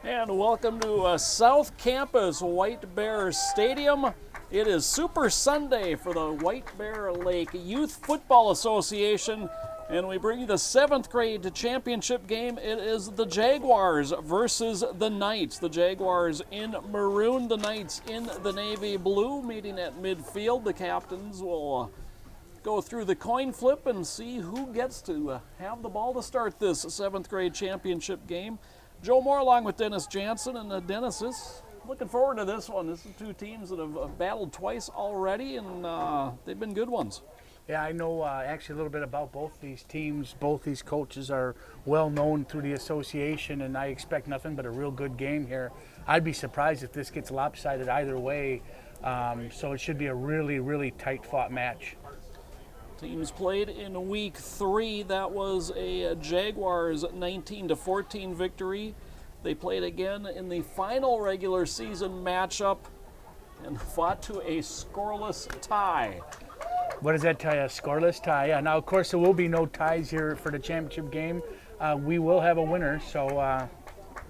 And welcome to South Campus White Bear Stadium. It is Super Sunday for the White Bear Lake Youth Football Association, and we bring you the 7th grade championship game. It is the Jaguars versus the Knights. The Jaguars in maroon, the Knights in the navy blue, meeting at midfield. The captains will go through the coin flip and see who gets to have the ball to start this 7th grade championship game. Joe Moore along with Dennis Jansen, and Dennis is looking forward to this one. This is two teams that have battled twice already, and they've been good ones. Yeah, I know actually a little bit about both these teams. Both these coaches are well known through the association, and I expect nothing but a real good game here. I'd be surprised if this gets lopsided either way, so it should be a really, really tight-fought match. Teams played in week 3. That was a Jaguars 19-14 victory. They played again in the final regular season matchup and fought to a scoreless tie. What does that tell you? A scoreless tie. Yeah. Now, of course, there will be no ties here for the championship game. We will have a winner, so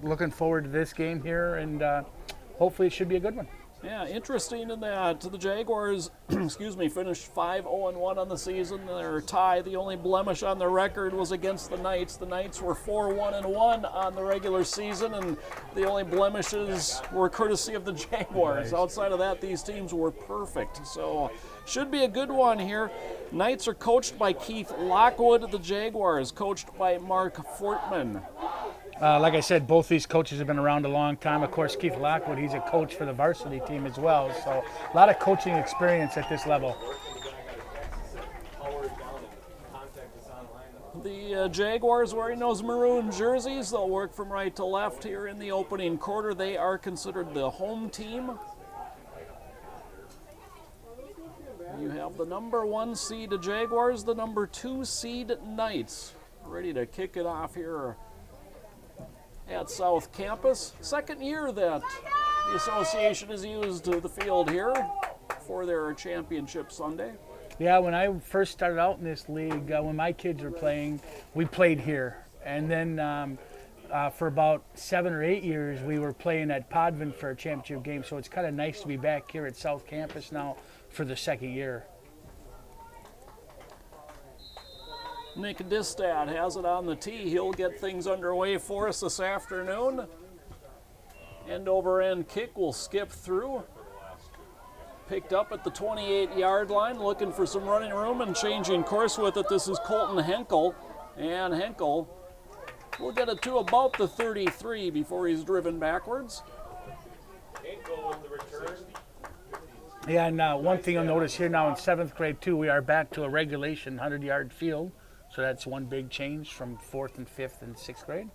looking forward to this game here, and hopefully it should be a good one. Yeah, interesting in that the Jaguars, finished 5-0-1 on the season. Their tie, the only blemish on their record, was against the Knights. The Knights were 4-1-1 on the regular season, and the only blemishes were courtesy of the Jaguars. Nice. Outside of that, these teams were perfect. So, should be a good one here. Knights are coached by Keith Lockwood. The Jaguars coached by Mark Fortman. Like I said, both these coaches have been around a long time. Of course, Keith Lockwood, he's a coach for the varsity team as well. So a lot of coaching experience at this level. The Jaguars wearing those maroon jerseys. They'll work from right to left here in the opening quarter. They are considered the home team. You have the number 1 seed Jaguars, the number 2 seed Knights, ready to kick it off here at South Campus. Second year that the association has used the field here for their championship Sunday. Yeah, when I first started out in this league, when my kids were playing, we played here. And then for about 7 or 8 years, we were playing at Podvin for a championship game. So it's kind of nice to be back here at South Campus now for the second year. Nick Distad has it on the tee. He'll get things underway for us this afternoon. End over end kick will skip through. Picked up at the 28-yard line, looking for some running room and changing course with it. This is Colton Henkel, and Henkel will get it to about the 33 before he's driven backwards. Henkel with the return. Yeah, and one thing you'll notice here now in 7th grade too, we are back to a regulation 100-yard field. So that's one big change from 4th and 5th and 6th grade.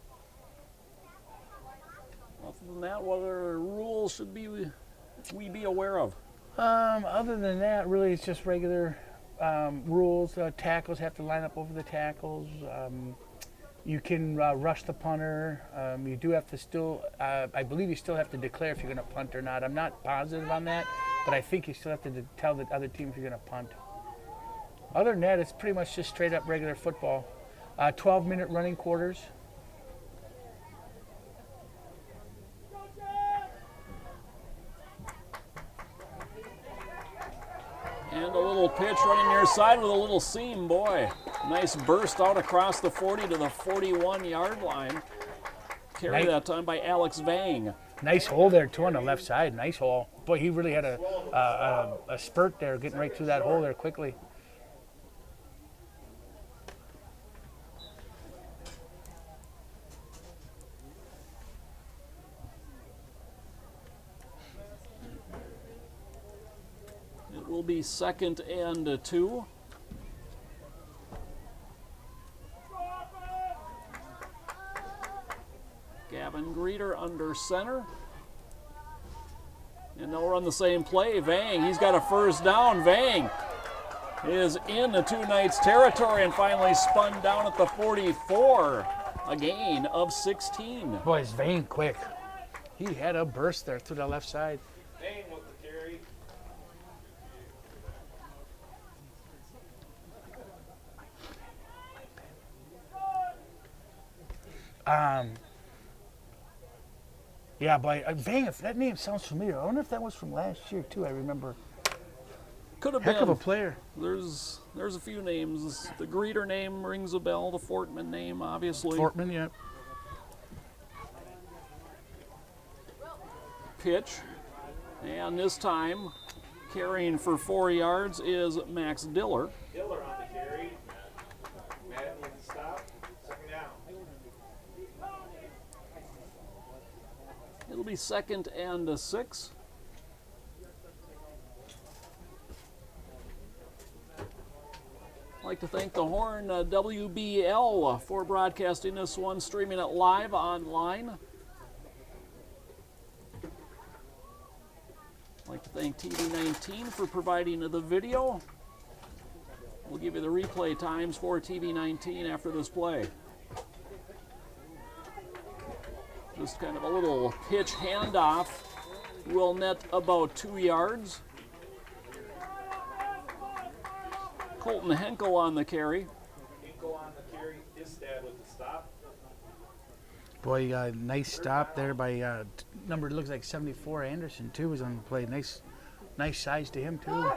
Other than that, what other rules should we be aware of? Other than that, really, it's just regular rules. Tackles have to line up over the tackles. You can rush the punter. You do have to still, I believe you still have to declare if you're going to punt or not. I'm not positive on that, but I think you still have to tell the other team if you're going to punt. Other than that, it's pretty much just straight up regular football. 12-minute running quarters. And a little pitch running near side with a little seam. Boy, nice burst out across the 40 to the 41-yard line. Carried that time by Alex Vang. Nice hole there, too, on the left side. Nice hole. Boy, he really had a spurt there, getting right through that hole there quickly. Will be 2nd and 2. Gavin Greeter under center. And they'll run the same play. Vang, he's got a first down. Vang is in the 2 Knights territory and finally spun down at the 44. A gain of 16. Boy, is Vang quick. He had a burst there through the left side. Vang with the carry. Yeah, but Vang, if that name sounds familiar, I wonder if that was from last year too. I remember. Could have Heck been. of a player. There's a few names. The Greeter name rings a bell. The Fortman name, obviously. Fortman, yeah. Pitch. And this time, carrying for 4 yards is Max Diller. Diller on the carry. Matt needs to stop. Second down. It'll be 2nd and 6. I'd like to thank the Horn WBL for broadcasting this one, streaming it live online. I'd like to thank TV19 for providing the video. We'll give you the replay times for TV19 after this play. Just kind of a little pitch handoff will net about 2 yards. Colton Henkel on the carry. Hinkle on the carry. Distad with the stop. Boy, nice stop there by number, looks like 74 Anderson too was on the play. Nice size to him too.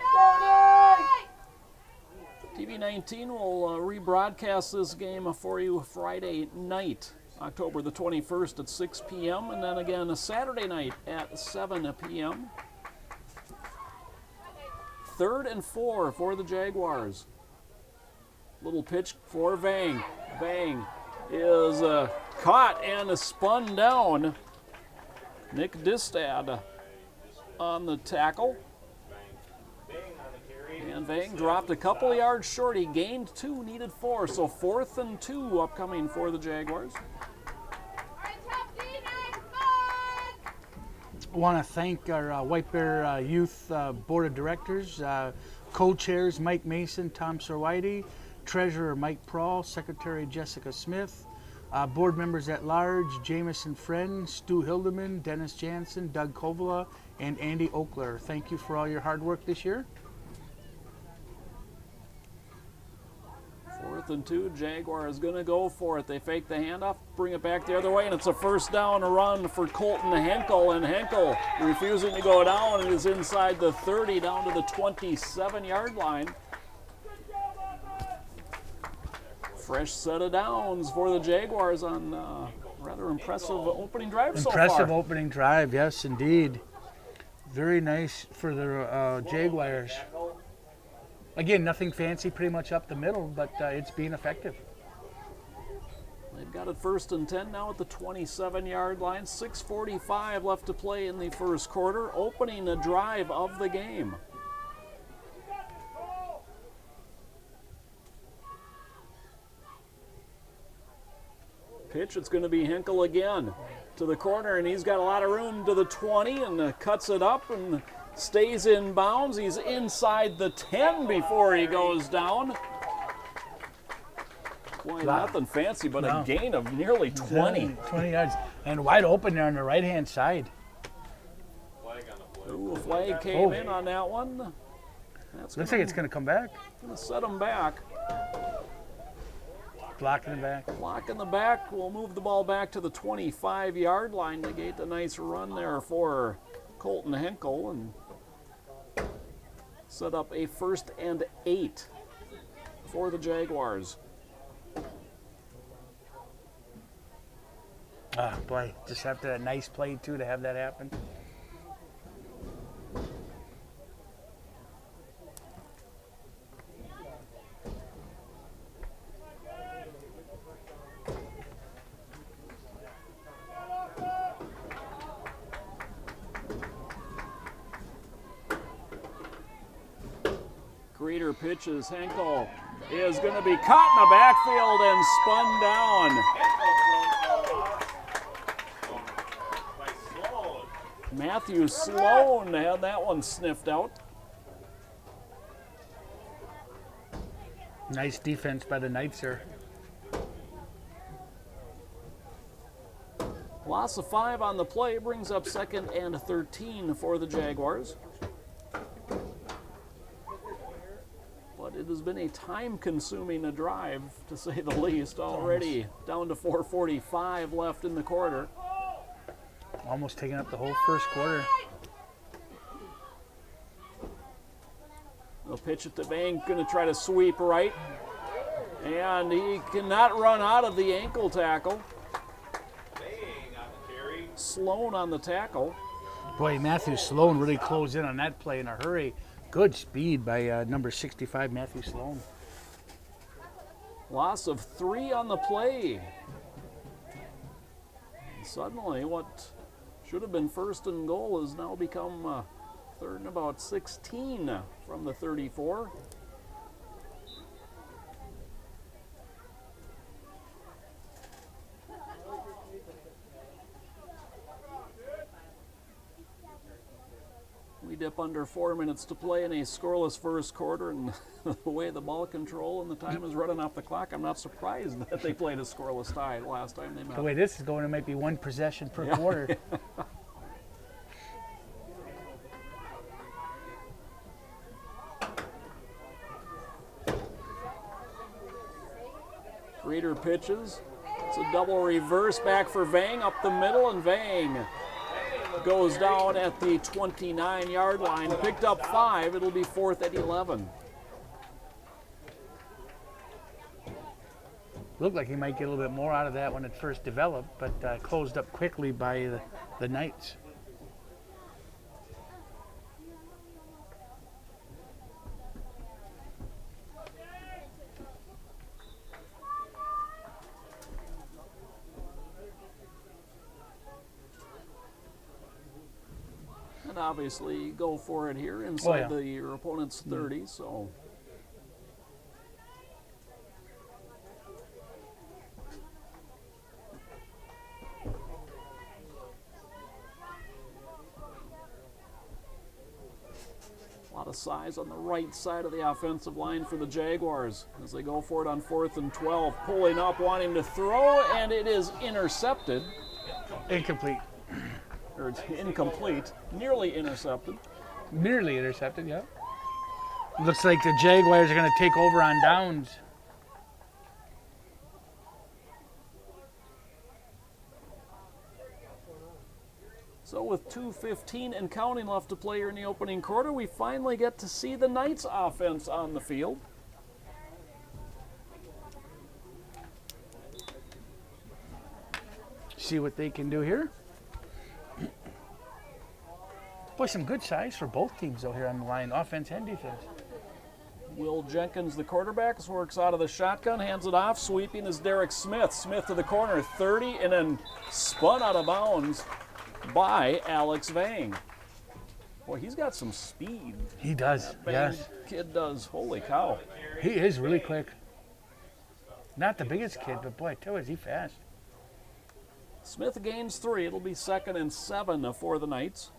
TV19 will rebroadcast this game for you Friday night, October the 21st at 6 p.m. and then again a Saturday night at 7 p.m. 3rd and 4 for the Jaguars. Little pitch for Vang. Vang is caught and spun down. Nick Distad on the tackle. And Vang dropped a couple of yards short. He gained 2, needed 4. So 4th and 2 upcoming for the Jaguars. I want to thank our White Bear Youth Board of Directors, co-chairs Mike Mason, Tom Sorwide, Treasurer Mike Prawl, Secretary Jessica Smith, board members at large Jamison Friend, Stu Hildeman, Dennis Jansen, Doug Kovala, and Andy Oakler. Thank you for all your hard work this year. 4th and 2, Jaguar is going to go for it. They fake the handoff, bring it back the other way, and it's a first down run for Colton Henkel, and Henkel refusing to go down and is inside the 30 down to the 27-yard line. Fresh set of downs for the Jaguars on rather impressive opening drive so far. Impressive opening drive, yes, indeed. Very nice for the Jaguars. Again, nothing fancy, pretty much up the middle, but it's being effective. They've got it 1st and 10 now at the 27-yard line. 6:45 left to play in the first quarter, opening the drive of the game. Pitch, it's going to be Henkel again to the corner, and he's got a lot of room to the 20 and cuts it up and stays in bounds. He's inside the 10 before he goes down. Boy, nothing fancy, but a gain of nearly 20. 20 yards. And wide open there on the right-hand side. Ooh, a flag came in on that one. Looks like it's going to come back. Going to set him back. Block in the back. Block in the back. We'll move the ball back to the 25-yard line. Negate the nice run there for Colton Henkel and set up a 1st and 8 for the Jaguars. Ah, boy, just after that nice play, too, to have that happen. Greeter pitches. Henkel is going to be caught in the backfield and spun down. Matthew Sloan had that one sniffed out. Nice defense by the Knights there. Loss of 5 on the play brings up 2nd and 13 for the Jaguars. But it has been a time-consuming drive, to say the least, already down to 4:45 left in the quarter. Almost taking up the whole first quarter. They'll pitch it to Vang, going to try to sweep right. And he cannot run out of the ankle tackle. Sloan on the tackle. Boy, Matthew Sloan really closed in on that play in a hurry. Good speed by number 65, Matthew Sloan. Loss of 3 on the play. And suddenly, what should have been first and goal has now become third and about 16 from the 34. We dip under 4 minutes to play in a scoreless first quarter, and the way the ball control and the time is running off the clock, I'm not surprised that they played a scoreless tie last time they met. The way this is going, it might be 1 possession per quarter. Reeder pitches. It's a double reverse back for Vang up the middle, and Vang goes down at the 29-yard line. Picked up 5. It'll be 4th and 11. Looked like he might get a little bit more out of that when it first developed, but closed up quickly by the Knights. And obviously go for it here inside your opponent's 30, so. A lot of size on the right side of the offensive line for the Jaguars as they go for it on 4th and 12. Pulling up, wanting to throw, and it is intercepted. Incomplete. Or it's incomplete, nearly intercepted. Nearly intercepted, yeah. Looks like the Jaguars are going to take over on downs. So with 2:15 and counting left to play here in the opening quarter, we finally get to see the Knights offense on the field. See what they can do here. Boy, some good size for both teams, though, here on the line, offense and defense. Will Jenkins, the quarterback, works out of the shotgun, hands it off. Sweeping is Derek Smith. Smith to the corner, 30, and then spun out of bounds by Alex Vang. Boy, he's got some speed. He does, yes. Kid does. Holy cow. He is really quick. Not the biggest kid, but boy, too, is he fast. Smith gains 3. It'll be 2nd and 7 for the Knights.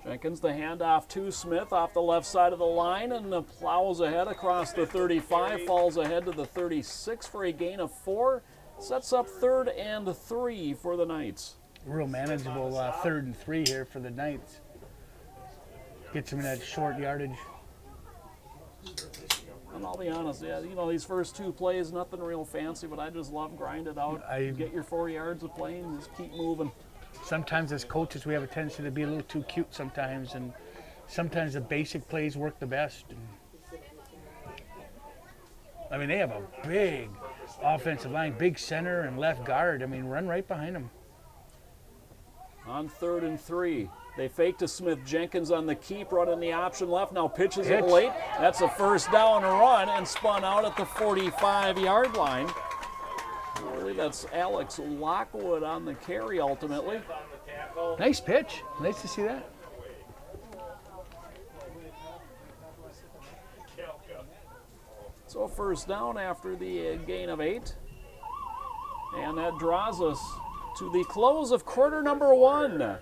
Jenkins, the handoff to Smith off the left side of the line, and plows ahead across the 35, falls ahead to the 36 for a gain of 4. Sets up 3rd and 3 for the Knights. Real manageable 3rd and 3 here for the Knights. Gets them in that short yardage. And I'll be honest, these first 2 plays, nothing real fancy, but I just love grind it out. Get your 4 yards of play and just keep moving. Sometimes as coaches we have a tendency to be a little too cute sometimes, and sometimes the basic plays work the best. I mean, they have a big offensive line, big center and left guard. I mean, run right behind them. On 3rd and 3, they fake to Smith. Jenkins on the keep, running the option left. Now pitches it late. That's a first down run and spun out at the 45-yard line. I believe that's Alex Lockwood on the carry ultimately. Nice pitch. Nice to see that. So first down after the gain of 8. And that draws us to the close of quarter number 1.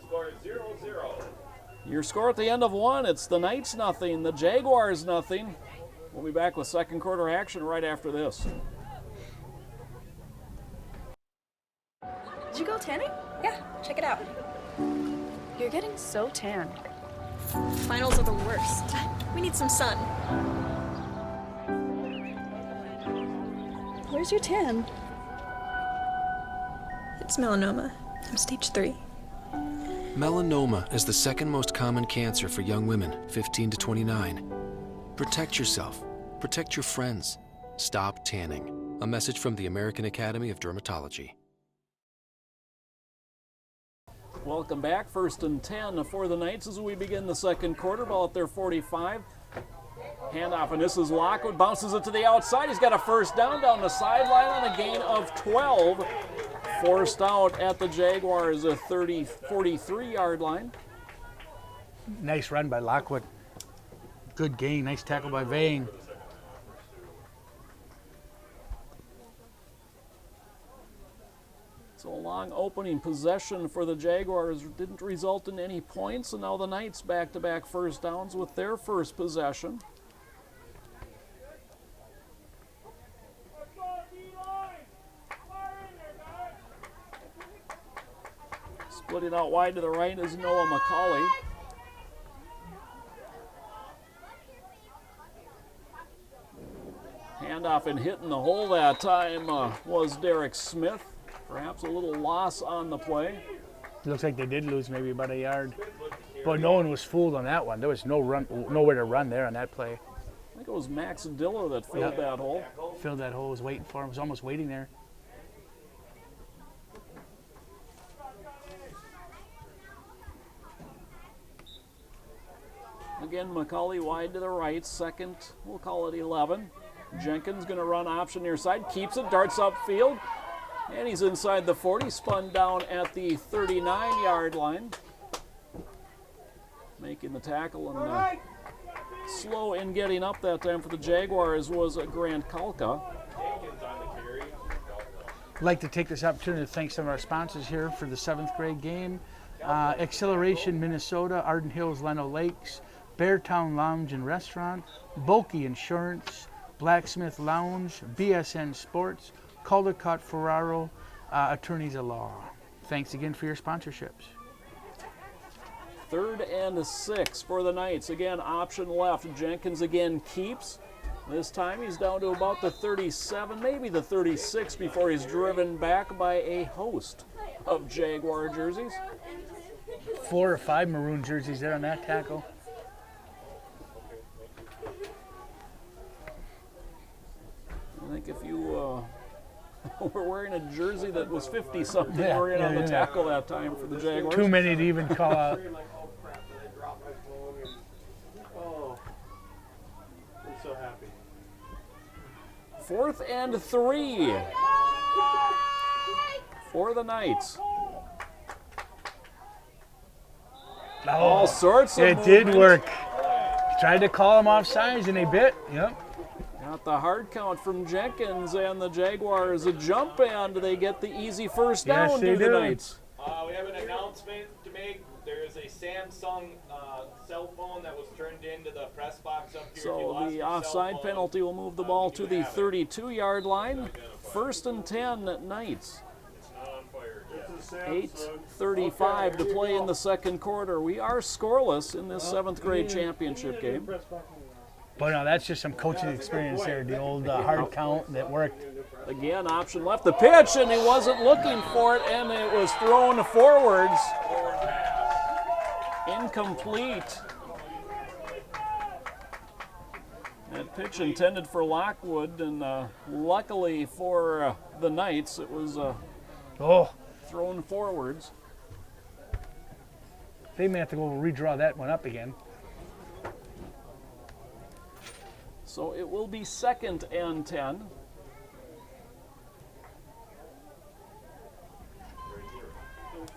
Your score at the end of 1, it's the Knights nothing, the Jaguars nothing. We'll be back with second quarter action right after this. Did you go tanning? Yeah, check it out. You're getting so tan. Finals are the worst. We need some sun. Where's your tan? It's melanoma. I'm stage 3. Melanoma is the second most common cancer for young women, 15 to 29. Protect yourself. Protect your friends. Stop tanning. A message from the American Academy of Dermatology. Welcome back. 1st and 10 for the Knights as we begin the second quarter. Ball at their 45. Handoff, and this is Lockwood. Bounces it to the outside. He's got a first down the sideline on a gain of 12. Forced out at the Jaguars, a 43-yard line. Nice run by Lockwood. Good gain. Nice tackle by Vane. So a long opening possession for the Jaguars didn't result in any points, and now the Knights back-to-back first downs with their first possession. Splitting out wide to the right is Noah McCauley. Handoff and hitting the hole that time was Derek Smith. Perhaps a little loss on the play. Looks like they did lose maybe about a yard. But no one was fooled on that one. There was nowhere to run there on that play. I think it was Max Dilla that filled that hole. Filled that hole, was waiting for him, was almost waiting there. Again, McCauley wide to the right, second, we'll call it 11. Jenkins going to run option near side, keeps it, darts upfield, and he's inside the 40, spun down at the 39-yard line. Making the tackle, and slow in getting up that time for the Jaguars was Grant Kalka. I'd like to take this opportunity to thank some of our sponsors here for the 7th grade game. Acceleration Minnesota, Arden Hills, Leno Lakes, Beartown Lounge and Restaurant, Bulky Insurance, Blacksmith Lounge, BSN Sports, Caldecott Ferraro, Attorneys at Law. Thanks again for your sponsorships. 3rd and 6 for the Knights. Again, option left. Jenkins again keeps. This time he's down to about the 37, maybe the 36 before he's driven back by a host of Jaguar jerseys. 4 or 5 maroon jerseys there on that tackle. I think if you were wearing a jersey that was 50-something, you were in on the tackle that time for the Jaguars. Too many to even call out. Oh, I'm so happy. 4th and 3 for the Knights. All sorts of It did movement. work. Tried to call them off sides and they bit. Yep. Got the hard count from Jenkins, and the Jaguars a jump, and they get the easy first down Yes, they to the do. Knights. We have an announcement to make. There is a Samsung cell phone that was turned into the press box up here. If you So lost the your cell offside phone, penalty will move the ball to the 32-yard line. 1st and 10 Knights. It's not on fire yet. 8:35 to play in the second quarter. We are scoreless in this 7th grade championship game. But no, that's just some coaching experience there. The old hard count that worked. Again, option left the pitch, and he wasn't looking for it, and it was thrown forwards. Incomplete. That pitch intended for Lockwood, and luckily for the Knights, it was thrown forwards. They may have to go redraw that one up again. So it will be 2nd and 10.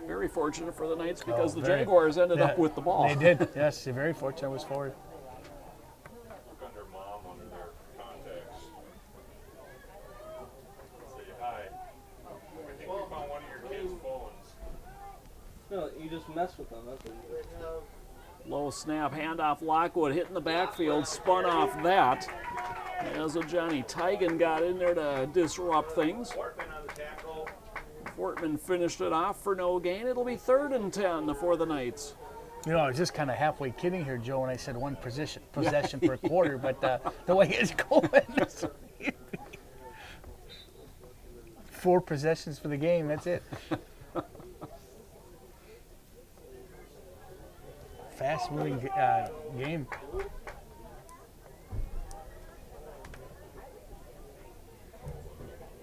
Very fortunate for the Knights because the Jaguars ended up with the ball. They did. Yes, they're very fortunate. It was forward. Look under mom under their contacts. Say hi. I think we found one of your kids' phones. No, you just mess with them. That's what you do. Low snap, handoff, Lockwood hitting the backfield, spun off that. As Johnny Tigan got in there to disrupt things. Workman on the tackle. Portman finished it off for no gain. It'll be 3rd and 10 for the Knights. You know, I was just kind of halfway kidding here, Joe, when I said one possession per quarter, but the way it's going, 4 possessions for the game, that's it. Fast-moving game.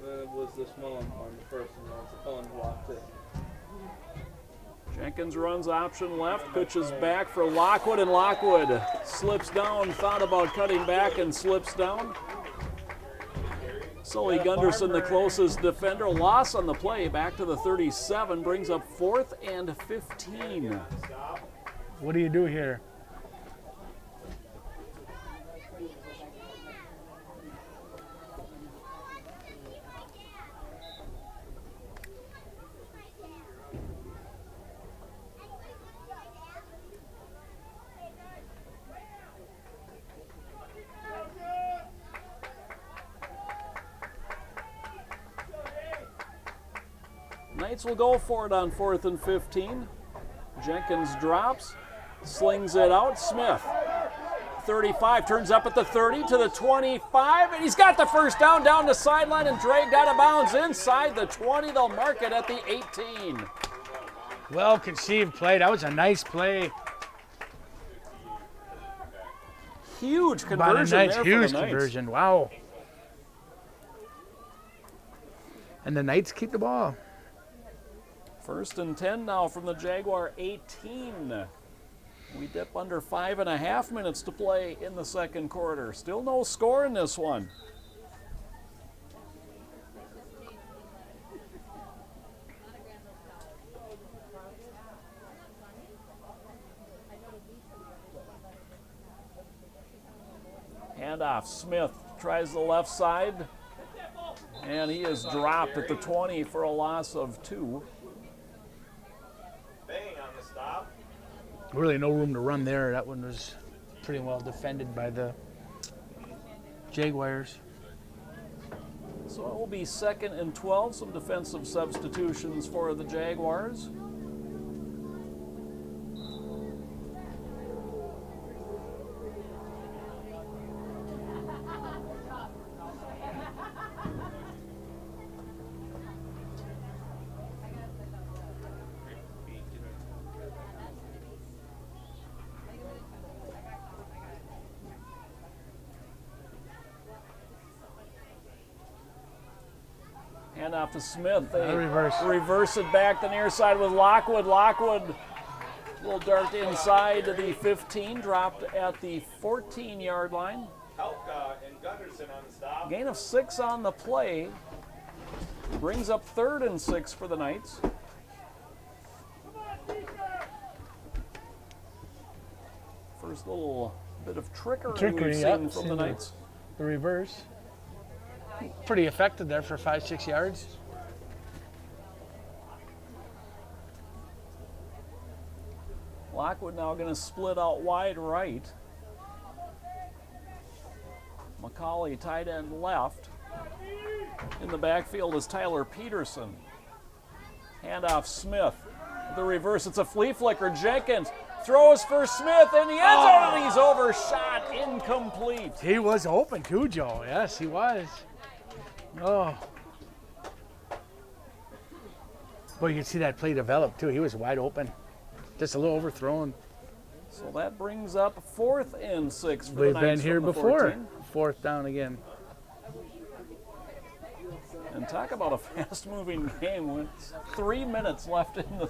It was this Mullen on the first, and then Mullen blocked it. Jenkins runs option left, pitches back for Lockwood, and Lockwood slips down, thought about cutting back and slips down. Sully Gunderson, the closest defender. Loss on the play, back to the 37, brings up 4th and 15. What do you do here? Knights will go for it on 4th and 15. Jenkins drops, slings it out. Smith, 35, turns up at the 30 to the 25, and he's got the first down the sideline and dragged out of bounds inside the 20. They'll mark it at the 18. Well conceived play. That was a nice play. Huge conversion About a nice, there for huge the Knights. conversion. Wow. And the Knights keep the ball. 1st and 10 now from the Jaguar 18. We dip under 5.5 minutes to play in the second quarter. Still no score in this one. Handoff. Smith tries the left side, and he is dropped at the 20 for a loss of 2. Bang on the stop. Really no room to run there. That one was pretty well defended by the Jaguars. So it will be 2nd and 12. Some defensive substitutions for the Jaguars. Hand off to Smith. They reverse it back the near side with Lockwood. Lockwood will dart inside to the 15, dropped at the 14-yard line. Helka and Gunderson on the stop. Gain of 6 on the play. Brings up 3rd and 6 for the Knights. First little bit of trickery we've seen from the Knights. The reverse. Pretty effective there for 5-6 yards. Lockwood now going to split out wide right. McCauley tight end left. In the backfield is Tyler Peterson. Handoff Smith. The reverse, it's a flea flicker. Jenkins throws for Smith in the end zone, and he's overshot, incomplete. He was open too, Joe. Yes, he was. Oh. Boy, you can see that play develop too. He was wide open. Just a little overthrown. So that brings up 4th and 6 for the We've Knights been here from the before. 14. 4th down again. And talk about a fast-moving game with 3 minutes left in the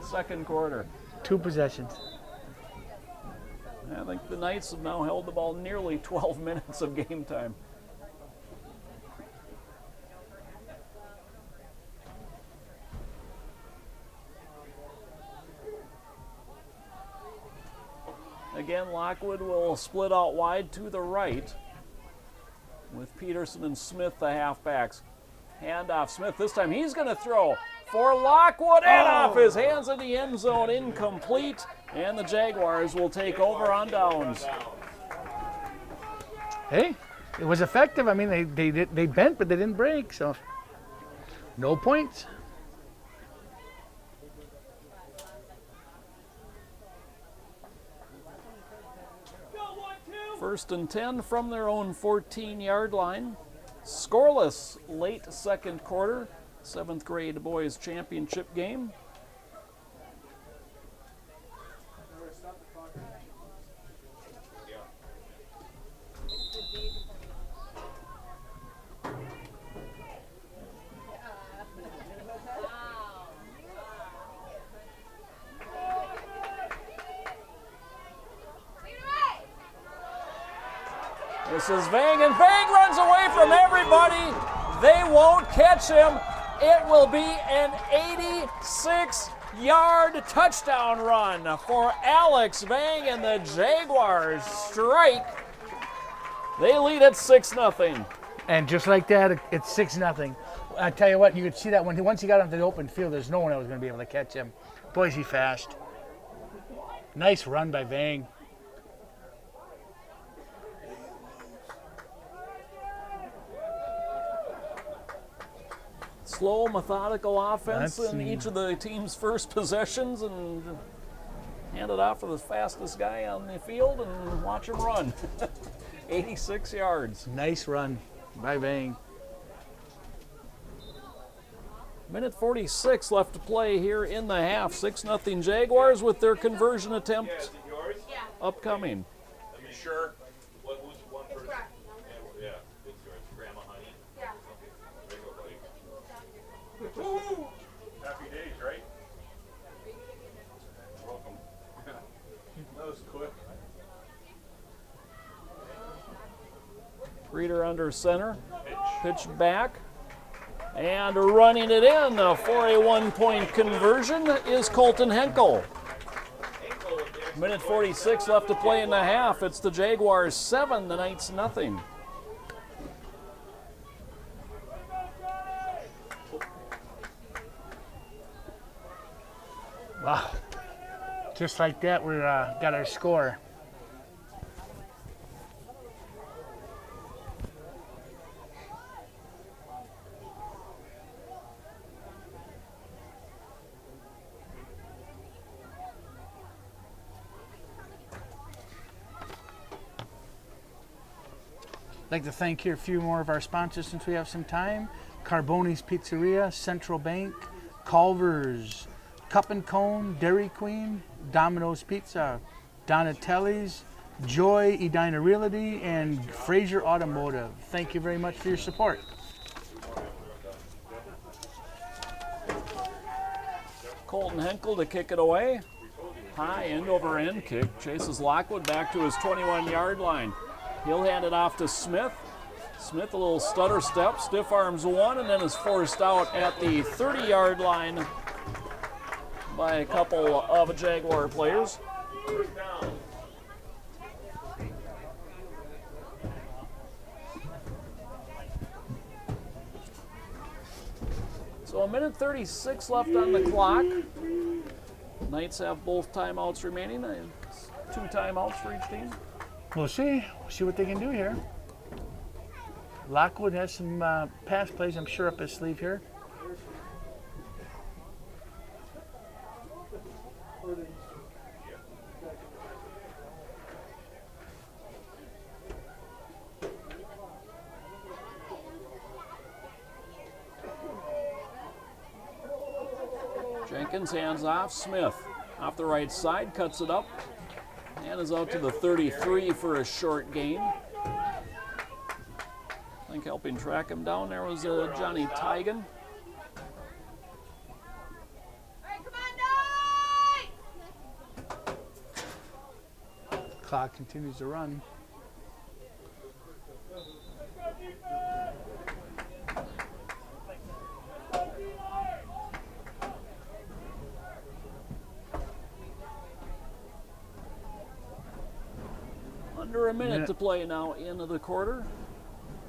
second quarter. 2 possessions. I think the Knights have now held the ball nearly 12 minutes of game time. Again, Lockwood will split out wide to the right with Peterson and Smith, the halfbacks. Handoff Smith. This time he's going to throw for Lockwood and off his hands in the end zone, incomplete. And the Jaguars will take over on downs. Hey, it was effective. I mean, they bent, but they didn't break, so no points. First and 10 from their own 14-yard line. Scoreless late second quarter, 7th grade boys championship game. This is Vang, and Vang runs away from everybody. They won't catch him. It will be an 86-yard touchdown run for Alex Vang, and the Jaguars strike. They lead at 6-0. And just like that, it's 6-0. I tell you what, you could see that once he got onto the open field, there's no one that was going to be able to catch him. Boy, is he fast. Nice run by Vang. Slow, methodical offense That's in each of the team's first possessions, and hand it off to the fastest guy on the field and watch him run. 86 yards. Nice run by Vang. Minute 46 left to play here in the half. 6-0 Jaguars with their conversion attempt Is it yours? upcoming. Are you sure? Who's one person? Yeah, it's yours. Grandma Honey? Yeah. There you go, buddy. Woo! Happy days, right? You're welcome. That was quick. Reader under center. Pitch back. And running it in for a one-point conversion is Colton Henkel. Minute 46 left to play in the half. It's the Jaguars 7, the Knights nothing. Wow. Just like that, we got our score. I'd like to thank here a few more of our sponsors since we have some time. Carboni's Pizzeria, Central Bank, Culver's, Cup and Cone, Dairy Queen, Domino's Pizza, Donatelli's, Joy, Edina Realty, and Fraser Automotive. Thank you very much for your support. Colton Henkel to kick it away. High end over end kick. Chases Lockwood back to his 21-yard line. He'll hand it off to Smith. Smith, a little stutter step, stiff arms one, and then is forced out at the 30-yard line by a couple of Jaguar players. So a minute 36 left on the clock. Knights have both timeouts remaining. 2 timeouts for each team. We'll see what they can do here. Lockwood has some pass plays, I'm sure, up his sleeve here. Jenkins hands off. Smith off the right side, cuts it up, and is out to the 33 for a short gain. I think helping track him down there was Johnny Tigan. Clock continues to run. Under a minute to play now into the quarter.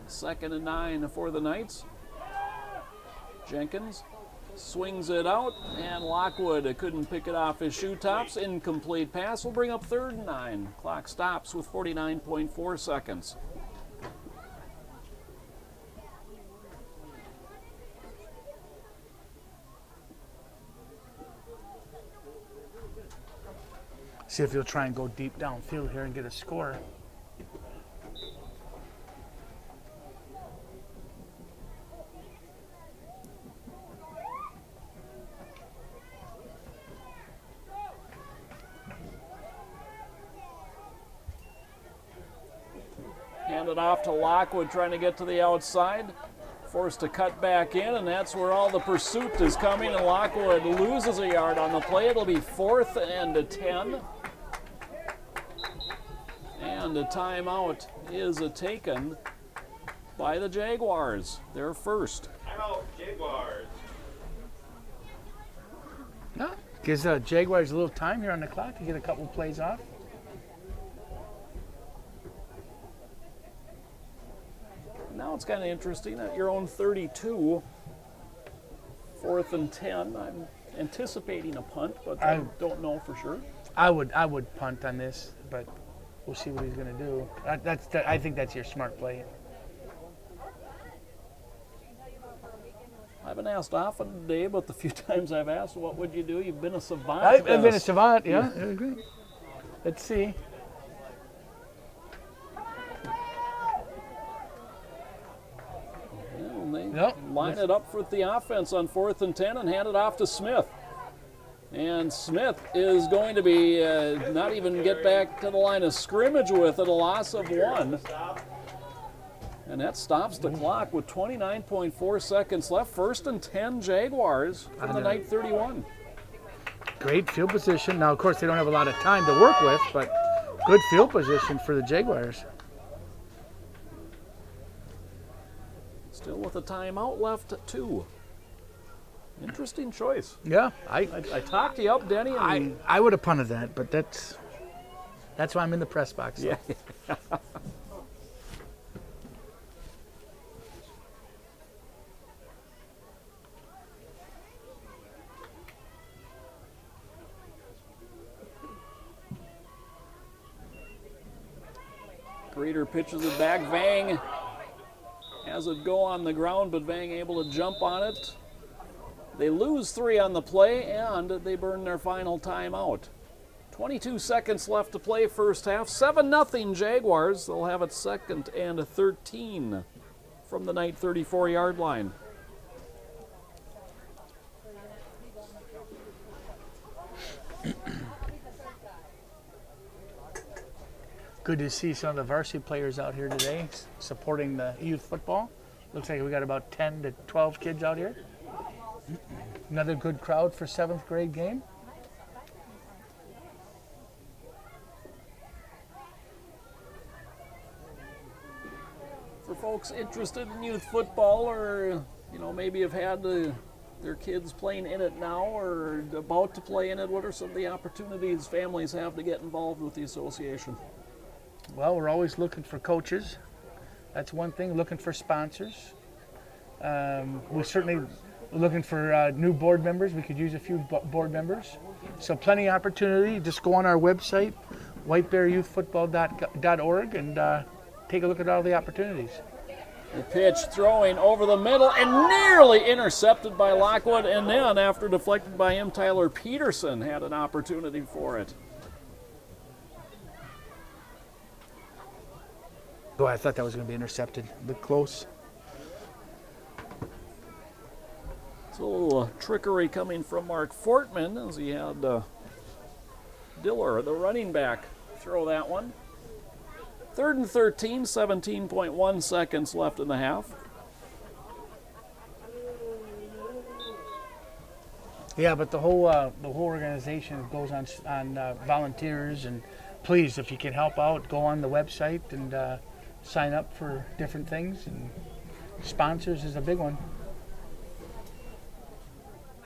2nd and 9 for the Knights. Jenkins swings it out, and Lockwood couldn't pick it off his shoe tops. Incomplete pass will bring up 3rd and 9. Clock stops with 49.4 seconds. See if he'll try and go deep downfield here and get a score. hand it off to Lockwood, trying to get to the outside. Forced to cut back in, and that's where all the pursuit is coming, and Lockwood loses a yard on the play. It'll be 4th and 10. And a timeout is taken by the Jaguars. Their first. Timeout, Jaguars. No, gives Jaguars a little time here on the clock to get a couple plays off. Now it's kind of interesting at your own 32, 4th and 10. I'm anticipating a punt, but I don't know for sure. I would punt on this, but we'll see what he's going to do. I think that's your smart play. I haven't asked often today, but the few times I've asked, what would you do? You've been a savant. I've been a savant, yeah. Let's see. They line it up with the offense on 4th and 10 and hand it off to Smith. And Smith is going to be not even get back to the line of scrimmage with it, a loss of 1. And that stops the clock with 29.4 seconds left. 1st and 10 Jaguars from the night 31. Great field position. Now, of course, they don't have a lot of time to work with, but good field position for the Jaguars. Still with a timeout left, 2. Interesting choice. Yeah, I talked you up, Denny. I would have punted that, but that's why I'm in the press box. So. Yeah. Greeter pitches it back. Vang has it go on the ground, but Vang able to jump on it. They lose 3 on the play, and they burn their final timeout. 22 seconds left to play first half. 7-0 Jaguars. They'll have it 2nd and 13 from the night 34-yard line. Good to see some of the varsity players out here today supporting the youth football. Looks like we got about 10 to 12 kids out here. Another good crowd for 7th grade game. For folks interested in youth football, or maybe have had their kids playing in it now or about to play in it, what are some of the opportunities families have to get involved with the association? Well, we're always looking for coaches. That's one thing. Looking for sponsors. We're certainly looking for new board members. We could use a few board members. So plenty of opportunity. Just go on our website, whitebearyouthfootball.org, and take a look at all the opportunities. The pitch throwing over the middle and nearly intercepted by Lockwood, and then after deflected by him, Tyler Peterson had an opportunity for it. Boy, I thought that was going to be intercepted. Looked close. It's a little trickery coming from Mark Fortman as he had Diller, the running back, throw that one. 3rd and 13, 17.1 seconds left in the half. Yeah, but the whole organization goes on volunteers, and please, if you can help out, go on the website and sign up for different things, and sponsors is a big one.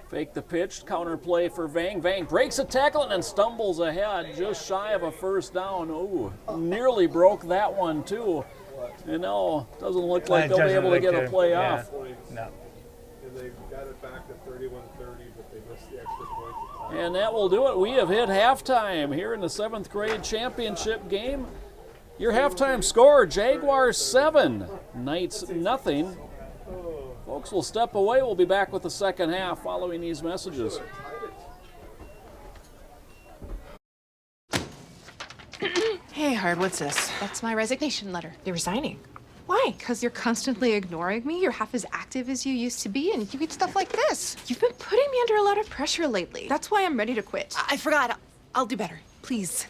Fake the pitch, counter play for Vang. Vang breaks a tackle and then stumbles ahead, just shy of a first down. Ooh, nearly broke that one too. And now doesn't look like they'll be able to get a play off. No. And they got it back to 31-30, but they missed the extra point. And that will do it. We have hit halftime here in the 7th grade championship game. Your halftime score, Jaguars 7, Knights nothing. Folks will step away. We'll be back with the second half following these messages. Hey, Hard, what's this? That's my resignation letter. You're resigning. Why? Because you're constantly ignoring me. You're half as active as you used to be, and you get stuff like this. You've been putting me under a lot of pressure lately. That's why I'm ready to quit. I forgot. I'll do better. Please,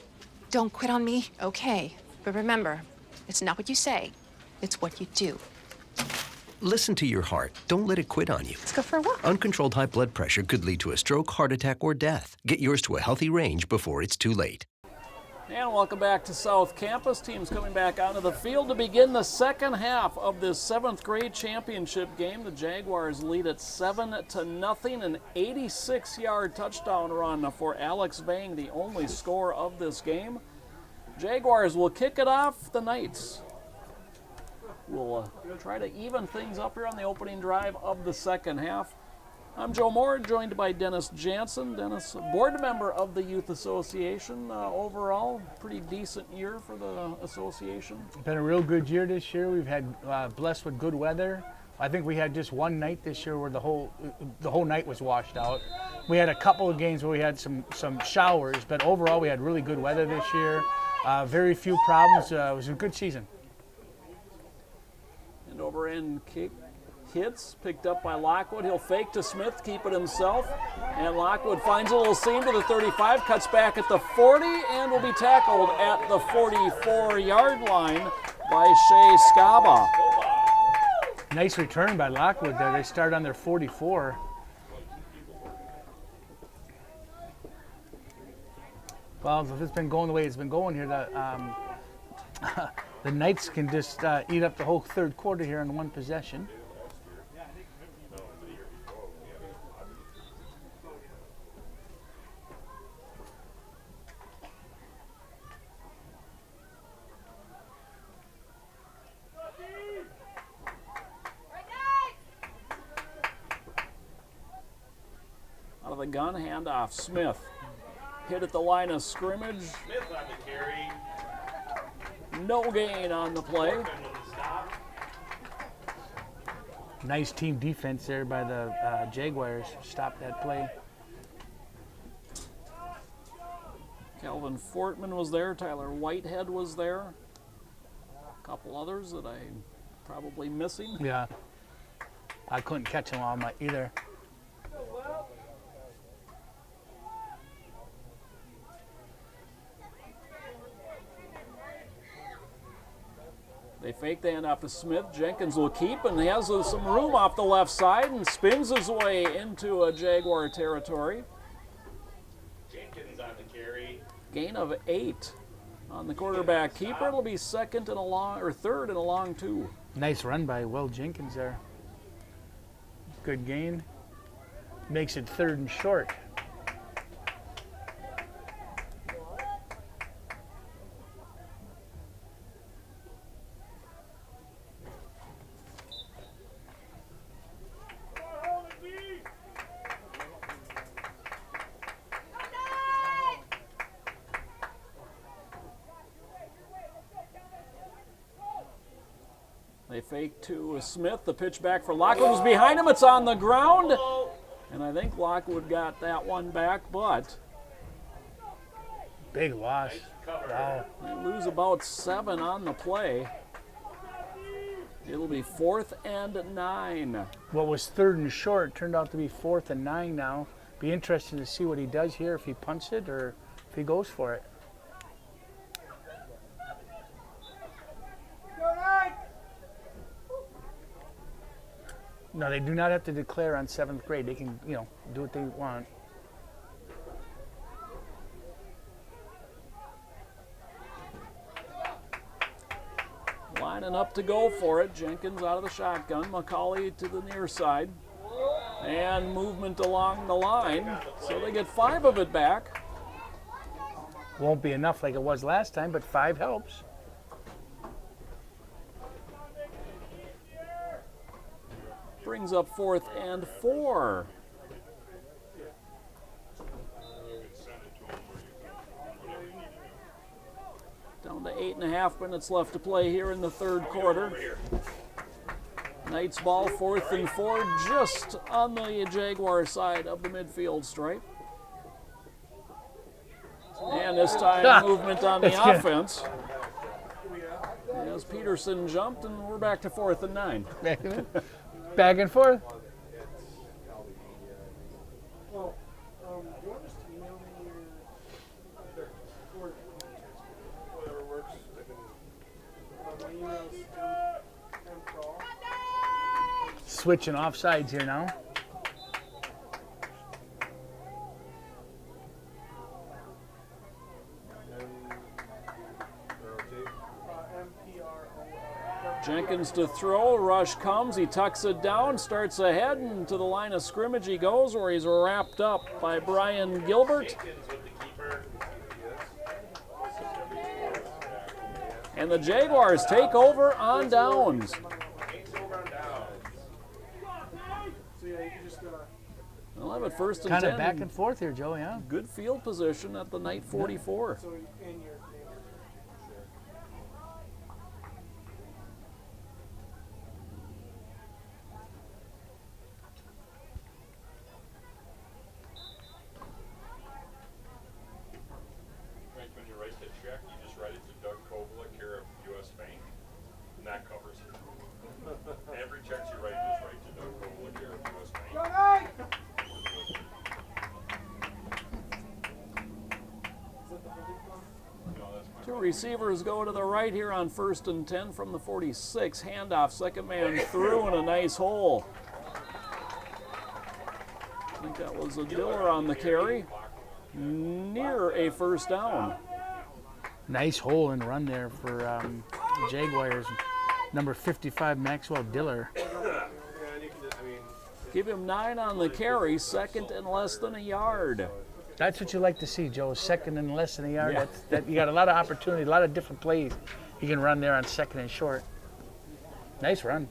don't quit on me. Okay, but remember, it's not what you say, It's what you do. Listen to your heart. Don't let it quit on you. Let's go for a walk. Uncontrolled high blood pressure could lead to a stroke, heart attack, or death. Get yours to a healthy range before it's too late. And welcome back to South Campus. Teams coming back onto the field to begin the second half of this 7th grade championship game. The Jaguars lead at 7-0, an 86-yard touchdown run for Alex Vang, the only score of this game. Jaguars will kick it off. The Knights will try to even things up here on the opening drive of the second half. I'm Joe Moore, joined by Dennis Jansen. Dennis, a board member of the Youth Association. Overall, pretty decent year for the association. It's been a real good year this year. We've had blessed with good weather. I think we had just one night this year where the whole night was washed out. We had a couple of games where we had some showers, but overall we had really good weather this year. Very few problems. It was a good season. And over in kick hits, picked up by Lockwood. He'll fake to Smith, keep it himself. And Lockwood finds a little seam to the 35, cuts back at the 40, and will be tackled at the 44-yard line by Shea Scaba. Nice return by Lockwood there. They start on their 44. Well, if it's been going the way it's been going here, the Knights can just eat up the whole third quarter here in one possession. Out of the gun, handoff, Smith. Hit at the line of scrimmage. Smith on the carry. No gain on the play. Nice team defense there by the Jaguars. Stop that play. Calvin Fortman was there. Tyler Whitehead was there. A couple others that I'm probably missing. Yeah. I couldn't catch them all either. They fake the handoff to Smith. Jenkins will keep and he has some room off the left side and spins his way into a Jaguar territory. Jenkins on the carry. Gain of 8 on the quarterback keeper. It'll be third and a long 2. Nice run by Will Jenkins there. Good gain. Makes it 3rd and short. They fake to Smith. The pitch back for Lockwood was behind him. It's on the ground. And I think Lockwood got that one back, but big loss. Wow. They lose about 7 on the play. It'll be 4th and 9. What was 3rd and short turned out to be 4th and 9 now. Be interesting to see what he does here, if he punts it or if he goes for it. No, they do not have to declare on 7th grade. They can, do what they want. Lining up to go for it. Jenkins out of the shotgun. McCauley to the near side. And movement along the line. So they get 5 of it back. Won't be enough like it was last time, but 5 helps. Brings up 4th and 4. Down to 8.5 minutes left to play here in the third quarter. Knights ball, 4th and 4, just on the Jaguar side of the midfield stripe. And this time, movement on the offense. As Peterson jumped, and we're back to 4th and 9. Back and forth. Well, do you want to just email me or whatever works? My email's switching offsides here now. Jenkins to throw, rush comes, he tucks it down, starts ahead, and to the line of scrimmage he goes, where he's wrapped up by Brian Gilbert. And the Jaguars take over on downs. Well, I'm at first and 10. Kind of back and forth here, Joe, yeah. Good field position at the night 44. When you write the check, you just write it to Doug Kovalik here at U.S. Bank, and that covers it. Every check you write, just write to Doug Kovalik here at U.S. Bank. Two receivers go to the right here on 1st and 10 from the 46. Handoff, second man through, and a nice hole. I think that was a Diller on the carry. Near a first down. Nice hole and run there for Jaguars. Number 55, Maxwell Diller. Give him 9 on the carry, second and less than a yard. That's what you like to see, Joe. Second and less than a yard. Yeah. That you got a lot of opportunity, a lot of different plays you can run there on second and short. Nice run.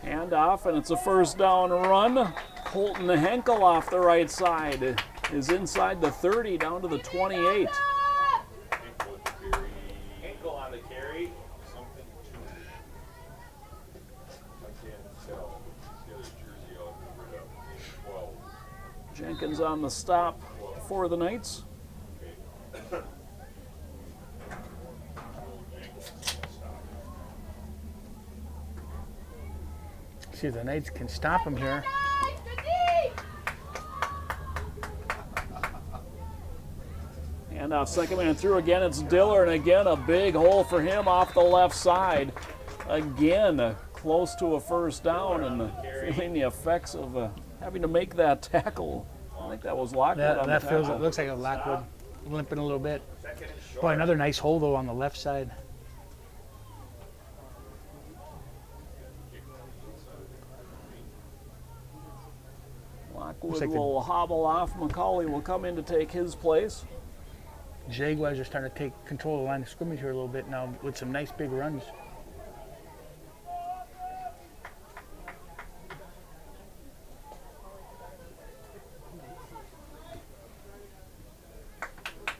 Handoff, and it's a first down run. Colton Henkel off the right side is inside the 30 down to the 28. Ankle on the carry, something to I can't tell. He's got his jersey all covered up. 12. Jenkins on the stop for the Knights. See if the Knights can stop him here. Handoff, second man through again. It's Diller, and again a big hole for him off the left side. Again, close to a first down, and feeling the effects of having to make that tackle. I think that was Lockwood on the That feels. tackle. It looks like a Lockwood limping a little bit. Boy, another nice hole though on the left side. Lockwood like will hobble off. McCauley will come in to take his place. Jaguars are starting to take control of the line of scrimmage here a little bit now with some nice big runs.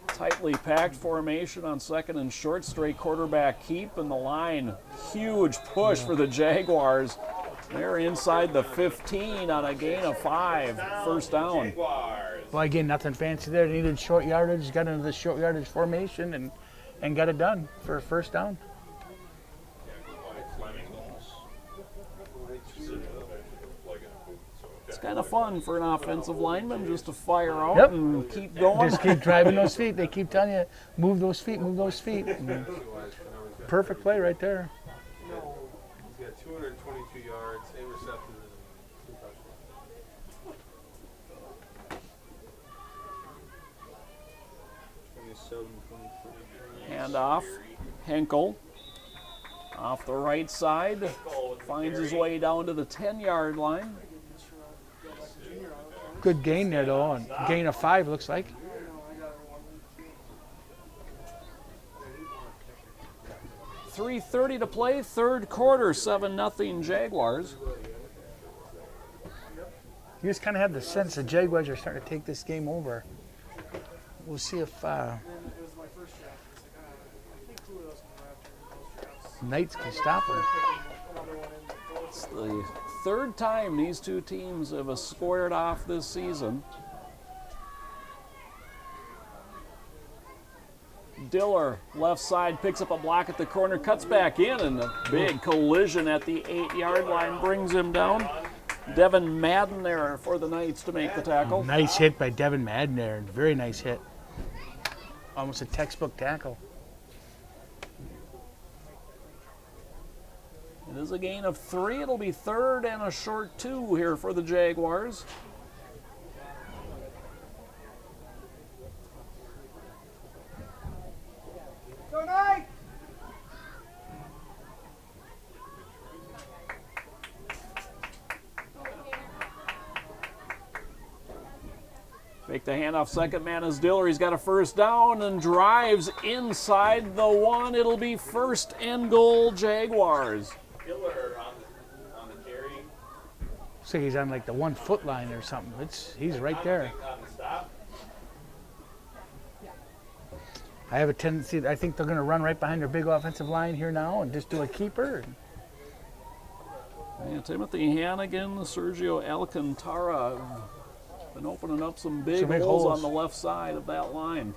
Tightly packed formation on second and short, straight quarterback keep, and the line. Huge push for the Jaguars. They're inside the 15 on a gain of 5. First down. Well, again, nothing fancy there. They needed short yardage, got into the short yardage formation and got it done for a first down. It's kind of fun for an offensive lineman just to fire out and keep going. Just keep driving those feet. They keep telling you, move those feet, move those feet. And perfect play right there. He's got 222 yards, 8 receptions, and 2 touchdowns. Handoff. Henkel off the right side. Finds his way down to the 10-yard line. Good gain there, though. And gain of 5, looks like. .330 to play, third quarter, 7-0 Jaguars. You just kind of have the sense the Jaguars are starting to take this game over. We'll see if Knights can stop them. It's the third time these two teams have squared off this season. Diller, left side, picks up a block at the corner, cuts back in, and a big collision at the 8-yard line brings him down. Devin Madden there for the Knights to make the tackle. Nice hit by Devin Madden there. Very nice hit. Almost a textbook tackle. It is a gain of 3. It'll be 3rd and a short 2 here for the Jaguars. Go Knights! Fake the handoff, second man is Diller. He's got a first down and drives inside the 1. It'll be 1st and goal, Jaguars. Diller on the carry. Looks like he's on like the 1 foot line or something. He's right there. On the stop. I have a tendency, I think they're going to run right behind their big offensive line here now and just do a keeper. Yeah, Timothy Hannigan, Sergio Alcantara have been opening up some big holes on the left side of that line.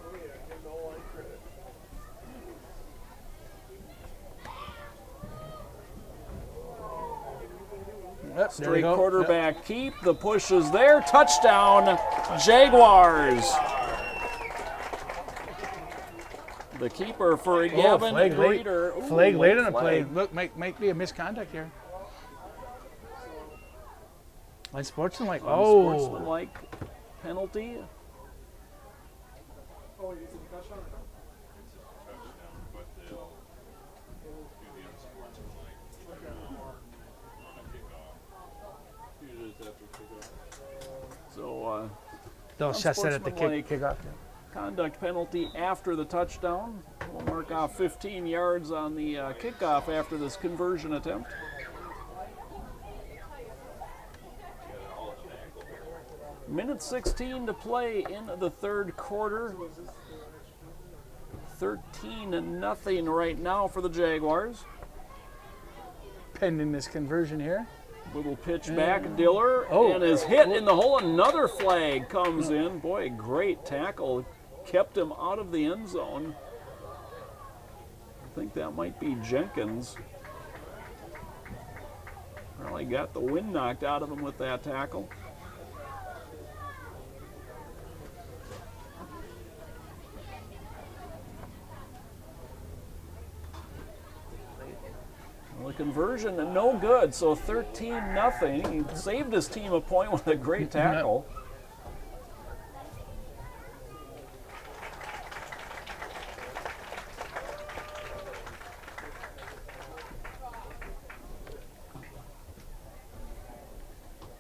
Yep, Straight quarterback keep. The push is there. Touchdown, Jaguars. The keeper for Gavin Greeter. Flag late on the play. Look, might be a misconduct here. Unsportsmanlike. Unsportsmanlike penalty. Oh, is it a touchdown? But they'll do the unsportsmanlike Usually it's after kickoff. So they'll assess that at the unsportsmanlike kickoff. conduct penalty after the touchdown. We'll mark off 15 yards on the kickoff after this conversion attempt. Minute 16 to play in the 3rd quarter. 13-0 right now for the Jaguars. Pending this conversion here. Little pitch back, Diller, and is hit in the hole. Another flag comes in. Boy, great tackle. Kept him out of the end zone. I think that might be Jenkins. Probably got the wind knocked out of him with that tackle. Well, the conversion, no good, so 13-0. He saved his team a point with a great tackle.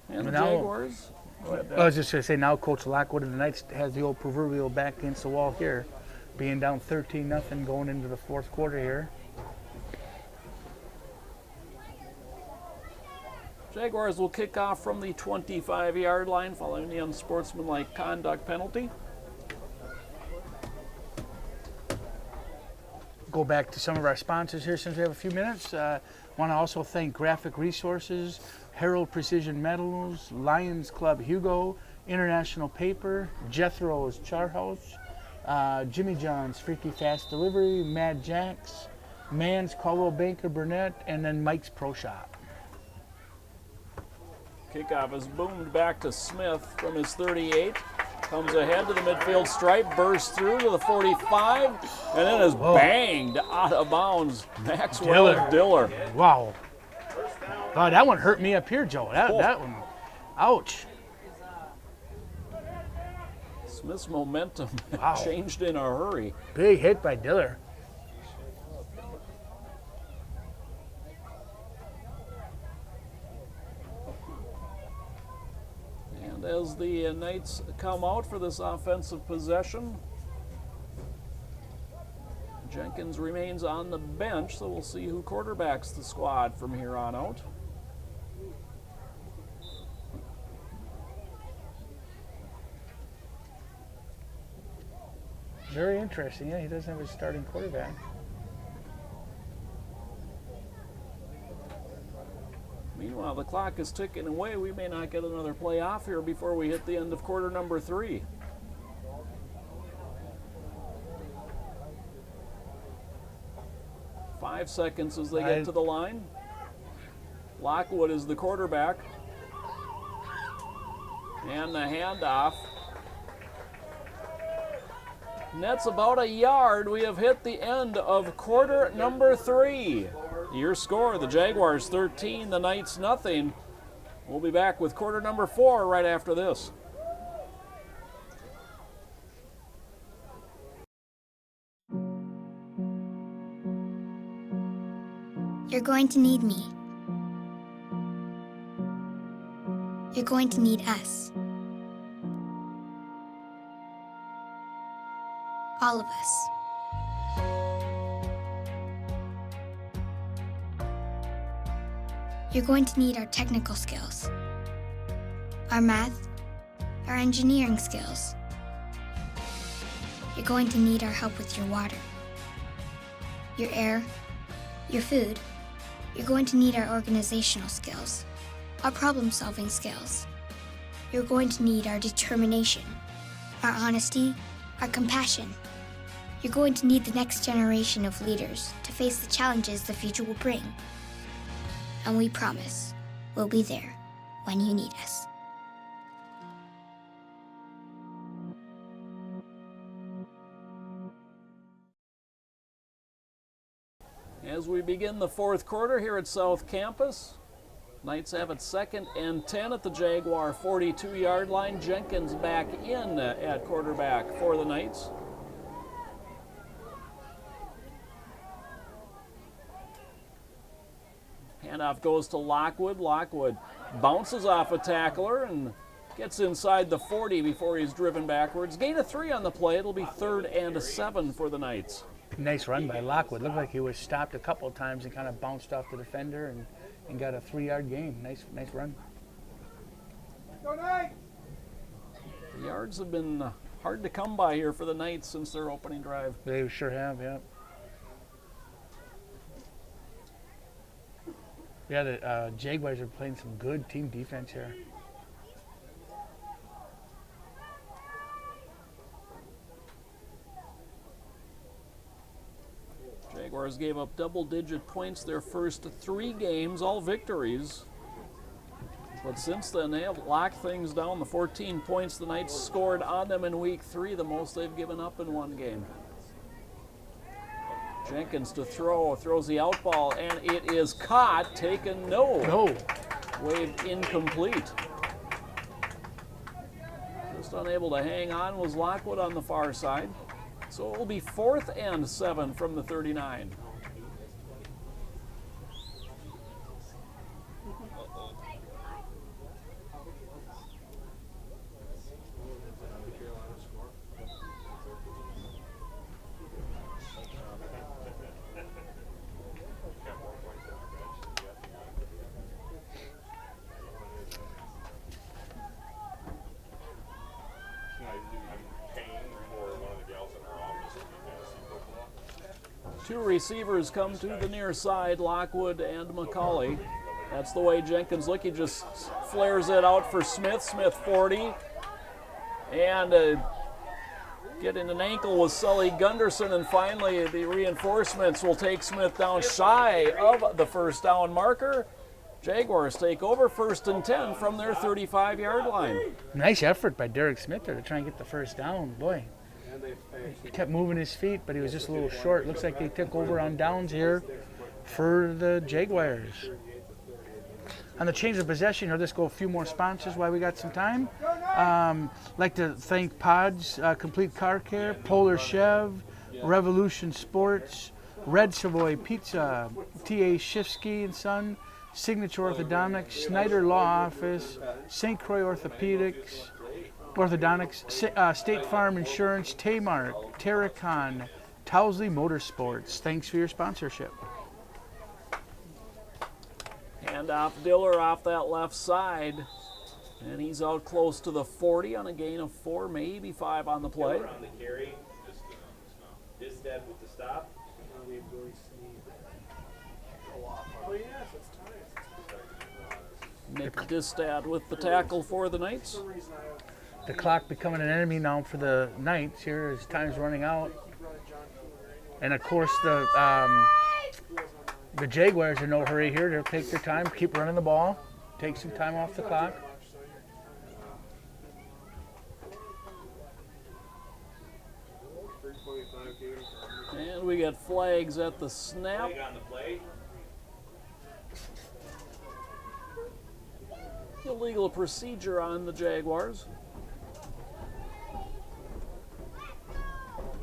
And the Jaguars. I was just going to say, now Coach Lockwood of the Knights has the old proverbial back against the wall here, being down 13-0 going into the 4th quarter here. Jaguars will kick off from the 25-yard line following the unsportsmanlike conduct penalty. Go back to some of our sponsors here since we have a few minutes. Want to also thank Graphic Resources, Herald Precision Metals, Lions Club Hugo, International Paper, Jethro's Char House, Jimmy John's Freaky Fast Delivery, Mad Jacks, Mann's Caldwell Banker Burnett, and then Mike's Pro Shop. Kickoff is boomed back to Smith from his 38. Comes ahead to the midfield stripe, bursts through to the 45, and then is banged out of bounds. Maxwell Diller. Wow. Oh, that one hurt me up here, Joe. That one, ouch. Smith's momentum changed in a hurry. Big hit by Diller. And as the Knights come out for this offensive possession, Jenkins remains on the bench, so we'll see who quarterbacks the squad from here on out. Very interesting. Yeah, he doesn't have a starting quarterback. Meanwhile, the clock is ticking away. We may not get another play off here before we hit the end of quarter number 3. Five seconds as they get to the line. Lockwood is the quarterback. And the handoff. And that's about a yard. We have hit the end of quarter number 3. Your score, the Jaguars 13, the Knights nothing. We'll be back with quarter number 4 right after this. You're going to need me. You're going to need us. All of us. You're going to need our technical skills, our math, our engineering skills. You're going to need our help with your water, your air, your food. You're going to need our organizational skills, our problem-solving skills. You're going to need our determination, our honesty, our compassion. You're going to need the next generation of leaders to face the challenges the future will bring. And we promise we'll be there when you need us. As we begin the fourth quarter here at South Campus, Knights have it 2nd and 10 at the Jaguar 42-yard line. Jenkins back in at quarterback for the Knights. Handoff goes to Lockwood. Lockwood bounces off a tackler and gets inside the 40 before he's driven backwards. Gain of 3 on the play. It'll be 3rd and 7 for the Knights. Nice run by Lockwood. Looked like he was stopped a couple of times and kind of bounced off the defender and got a 3-yard gain. Nice run. The yards have been hard to come by here for the Knights since their opening drive. They sure have, yeah. Yeah, the Jaguars are playing some good team defense here. Jaguars gave up double-digit points their first 3 games, all victories. But since then, they have locked things down. The 14 points the Knights scored on them in week 3, the most they've given up in one game. Jenkins to throw, throws the out ball, and it is caught, taken, no. Waved incomplete. Just unable to hang on was Lockwood on the far side. So it will be 4th and 7 from the 39. Two receivers come to the near side, Lockwood and McCauley. That's the way Jenkins look. He just flares it out for Smith. Smith 40. And getting an ankle with Sully Gunderson. And finally, the reinforcements will take Smith down shy of the first down marker. Jaguars take over 1st and 10 from their 35-yard line. Nice effort by Derek Smith there to try and get the first down. Boy. He kept moving his feet, but he was just a little short. Looks like they took over on downs here for the Jaguars. On the change of possession, I'll just go a few more sponsors while we got some time. Like to thank Pods, Complete Car Care, Polar Chev, Revolution Sports, Red Savoy Pizza, T.A. Shifsky and Son, Signature Orthodontics, Snyder Law Office, St. Croix Orthopedics, State Farm Insurance, Taymark, Terracon, Towsley Motorsports. Thanks for your sponsorship. Hand off Diller off that left side. And he's out close to the 40 on a gain of 4, maybe 5 on the play. On the carry, just Distad with the stop. Nick Distad with the tackle for the Knights. The clock becoming an enemy now for the Knights here as time's running out. And of course the Jaguars are in no hurry here. They'll take their time, keep running the ball, take some time off the clock. And we got flags at the snap. Flag on the play. Illegal procedure on the Jaguars.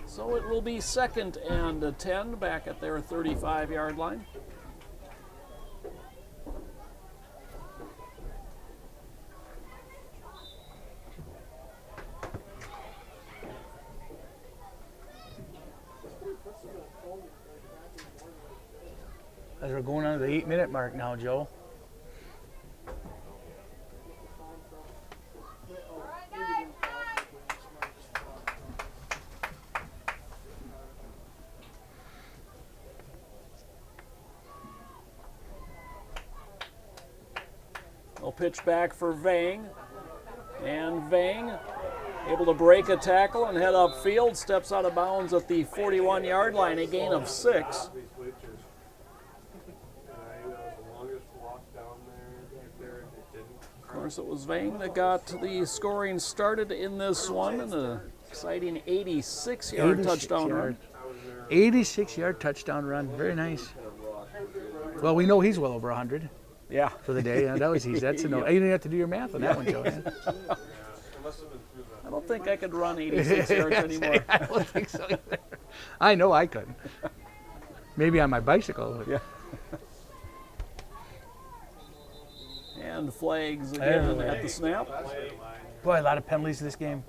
So it will be 2nd and 10 back at their 35-yard line. As we're going on to the 8-minute mark now, Joe. They'll pitch back for Vang. And Vang able to break a tackle and head upfield. Steps out of bounds at the 41-yard line, a gain of 6. Of course, it was Vang that got the scoring started in this one, and an exciting 86-yard touchdown run. 86-yard touchdown run. Very nice. Well, we know he's well over 100. Yeah. For the day. That was easy. That's a no. You didn't have to do your math on that one, Joe. I don't think I could run 86 yards anymore. I don't think so either. I know I couldn't. Maybe on my bicycle. Yeah. And flags again at the snap. Boy, a lot of penalties in this game.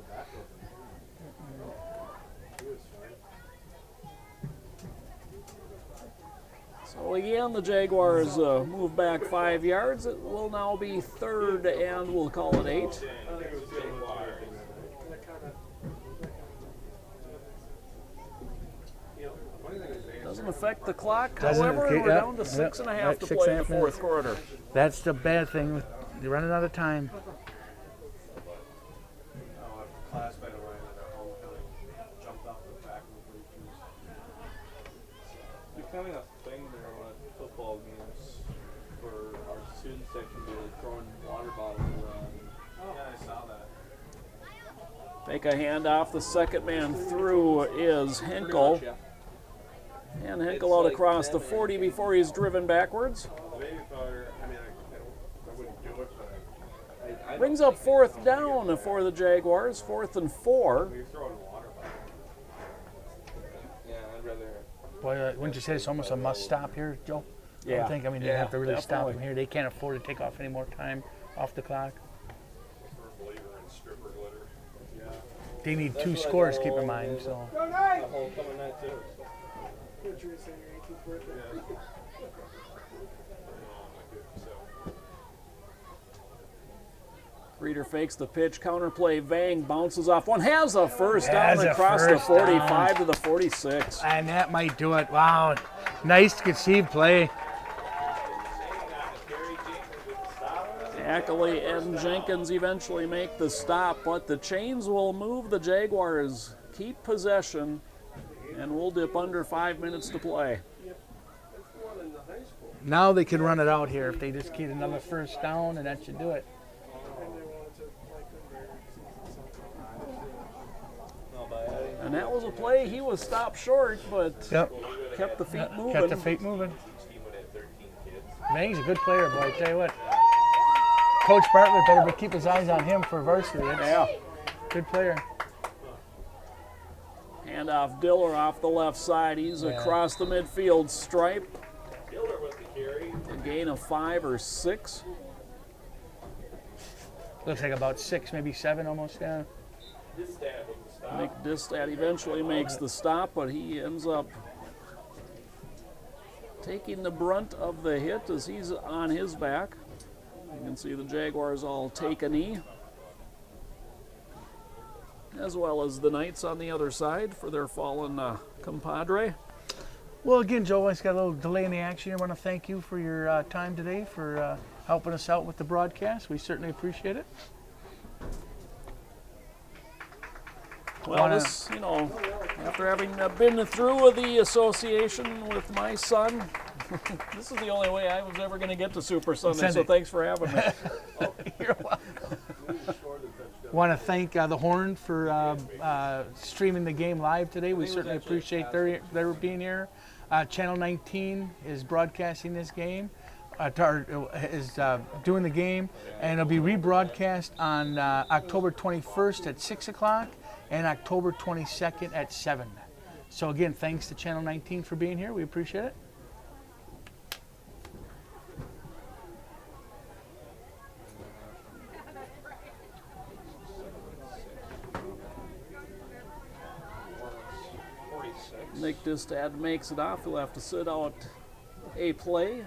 So again, the Jaguars move back 5 yards. It will now be 3rd, and we'll call it 8. Doesn't affect the clock. However, we're down to 6.5 to play in the 4th quarter. That's the bad thing. You're running out of time. Becoming a thing there at football games for our students that can be throwing water bottles around. Yeah, I saw that. Take a handoff. The second man through is Henkel. And Henkel out across the 40 before he's driven backwards. Brings up 4th down for the Jaguars, 4th and 4. Yeah, I'd rather. Boy, wouldn't you say it's almost a must stop here, Joe? Yeah. I think. I mean, they have to really stop them here. They can't afford to take off any more time off the clock. They need 2 scores, keep in mind. So. Reader fakes the pitch, counter play, Vang bounces off one, has a first down across the 45 to the 46. And that might do it. Wow, nice conceived play. Ackley and Jenkins eventually make the stop, but the chains will move. The Jaguars keep possession, and we'll dip under 5 minutes to play. Now they can run it out here if they just get another first down, and that should do it. And that was a play. He was stopped short, but kept the feet moving. Kept the feet moving. Vang's a good player, boy. I tell you what. Coach Bartlett better keep his eyes on him for varsity. Yeah. Good player. Handoff Diller off the left side. He's across the midfield stripe. Diller with the carry. A gain of 5 or 6. Looks like about 6, maybe 7 almost, yeah. Nick Distad eventually makes the stop, but he ends up taking the brunt of the hit as he's on his back. You can see the Jaguars all take a knee, as well as the Knights on the other side for their fallen compadre. Well, again, Joe, I just got a little delay in the action here. I want to thank you for your time today, for helping us out with the broadcast. We certainly appreciate it. Well, this, you know, after having been through the association with my son, this is the only way I was ever going to get to Super Sunday, so thanks for having me. You're welcome. Want to thank the Horn for streaming the game live today. We certainly appreciate their being here. Channel 19 is broadcasting this game, is doing the game, and it'll be rebroadcast on October 21st at 6 o'clock and October 22nd at 7. So again, thanks to Channel 19 for being here. We appreciate it. Nick Distad makes it off. He'll have to sit out a play.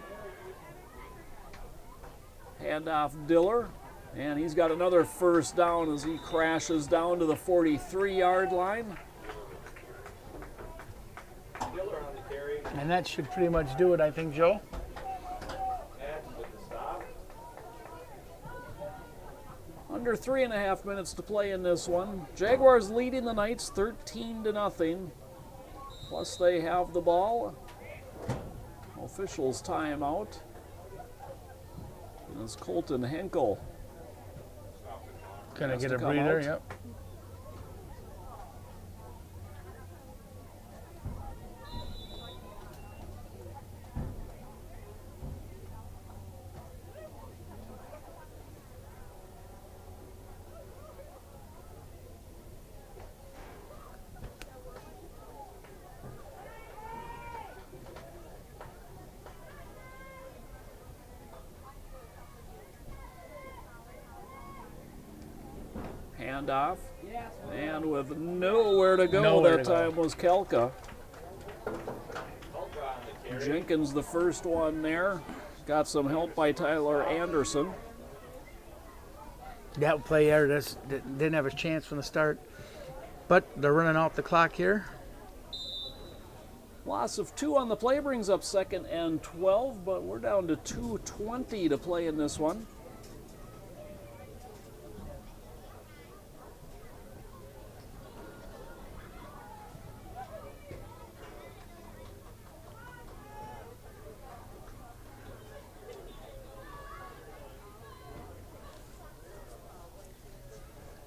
Handoff Diller. And he's got another first down as he crashes down to the 43-yard line. And that should pretty much do it, I think, Joe. Under 3.5 minutes to play in this one. Jaguars leading the Knights 13-0. Plus they have the ball. Officials timeout. And it's Colton Henkel. Gonna get a breather, yep. Handoff. And with nowhere to go that time was Kelka. Jenkins the first one there. Got some help by Tyler Anderson. That play there didn't have a chance from the start. But they're running off the clock here. Loss of 2 on the play brings up 2nd and 12, but we're down to 2:20 to play in this one.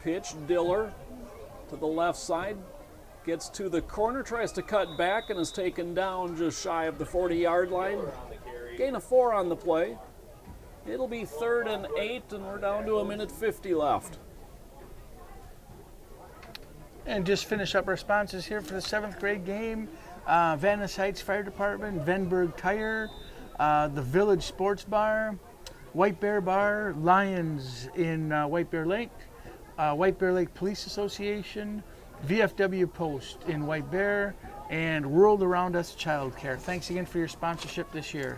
Pitch, Diller to the left side, gets to the corner, tries to cut back and is taken down just shy of the 40-yard line. Gain of 4 on the play. It'll be 3rd and 8, and we're down to 1:50 left. And just finish up our sponsors here for the 7th grade game. Van Ness Heights Fire Department, Venberg Tire, the Village Sports Bar, White Bear Bar, Lions in White Bear Lake, White Bear Lake Police Association, VFW Post in White Bear, and World Around Us Child Care. Thanks again for your sponsorship this year.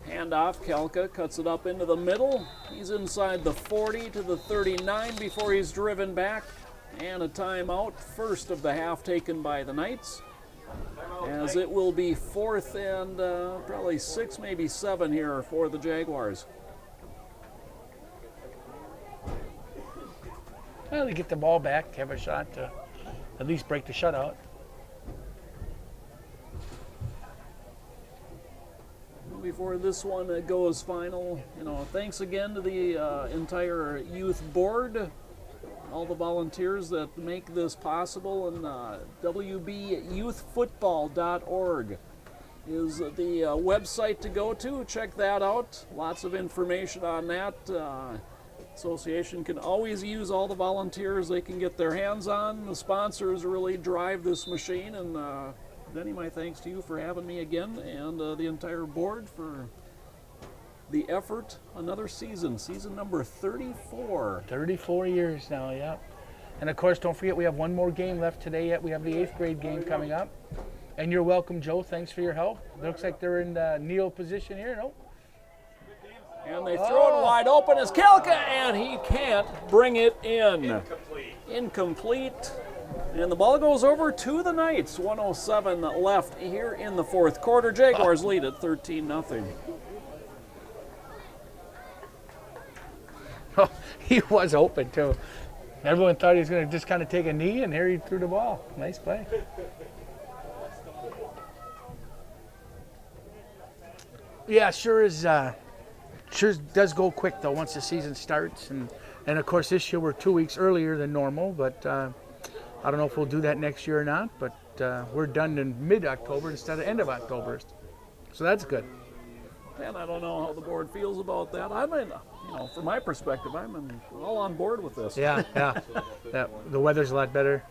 Handoff, Kelka cuts it up into the middle. He's inside the 40 to the 39 before he's driven back. And a timeout, first of the half taken by the Knights. As it will be 4th and probably 6, maybe 7 here for the Jaguars. Well, they get the ball back, have a shot to at least break the shutout. Before this one goes final, thanks again to the entire youth board, all the volunteers that make this possible, and WBYouthFootball.org is the website to go to. Check that out. Lots of information on that. Association can always use all the volunteers they can get their hands on. The sponsors really drive this machine, and Denny, my thanks to you for having me again, and the entire board for the effort. Another season number 34. 34 years now, yep. And of course, don't forget we have one more game left today yet. We have the 8th grade game coming up. And you're welcome, Joe. Thanks for your help. Looks like they're in the kneel position here. Nope. And they throw it wide open as Kelka, and he can't bring it in. Incomplete. And the ball goes over to the Knights. 1:07 left here in the 4th quarter. Jaguars lead at 13-0. Oh, he was open too. Everyone thought he was going to just kind of take a knee, and here he threw the ball. Nice play. Yeah, sure is. Sure does go quick though once the season starts, and of course this year we're 2 weeks earlier than normal. But I don't know if we'll do that next year or not. But we're done in mid-October instead of end of October, so that's good. And I don't know how the board feels about that. I'm in, from my perspective, all on board with this. Yeah. The weather's a lot better.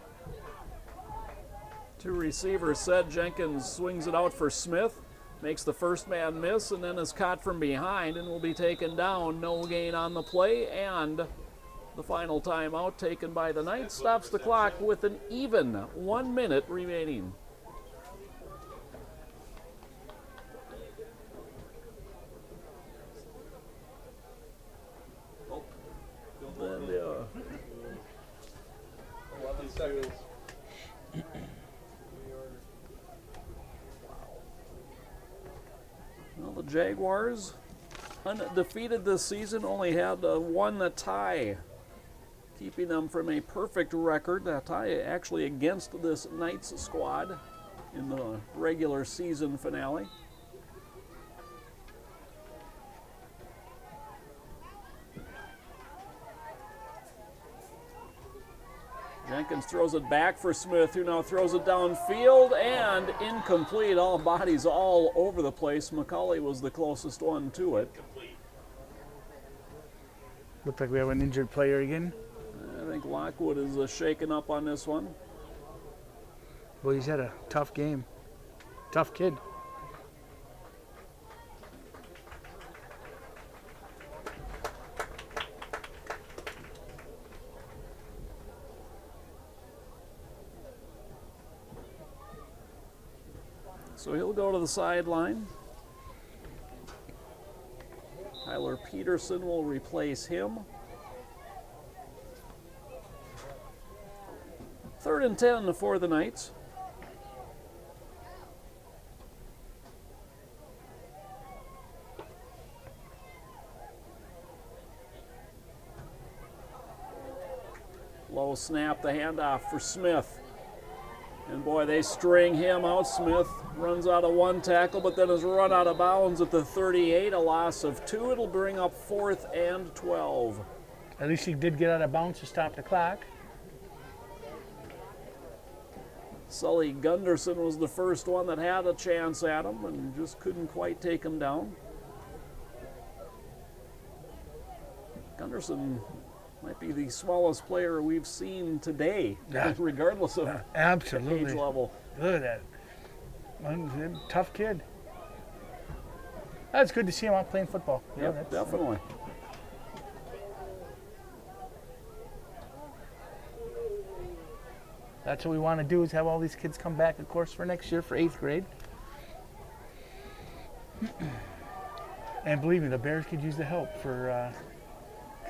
2 receivers set. Jenkins swings it out for Smith. Makes the first man miss and then is caught from behind and will be taken down. No gain on the play, and the final timeout taken by the Knights stops the clock with an even 1 minute remaining. And, 11 seconds. Well, the Jaguars, undefeated this season, only had one tie, keeping them from a perfect record. That tie actually against this Knights squad in the regular season finale. Jenkins throws it back for Smith, who now throws it downfield and incomplete. All bodies all over the place. McCauley was the closest one to it. Looks like we have an injured player again. I think Lockwood is shaken up on this one. Well, he's had a tough game. Tough kid. So he'll go to the sideline. Tyler Peterson will replace him. 3rd and 10 for the Knights. Low snap, the handoff for Smith. And boy, they string him out. Smith runs out of 1 tackle, but then is run out of bounds at the 38, a loss of 2. It'll bring up 4th and 12. At least he did get out of bounds to stop the clock. Sully Gunderson was the first one that had a chance at him and just couldn't quite take him down. Gunderson might be the smallest player we've seen today, regardless of absolutely age level. Look at that. Tough kid. That's good to see him out playing football. Yep, definitely. That's what we want to do, is have all these kids come back, of course, for next year for 8th grade. And believe me, the Bears could use the help for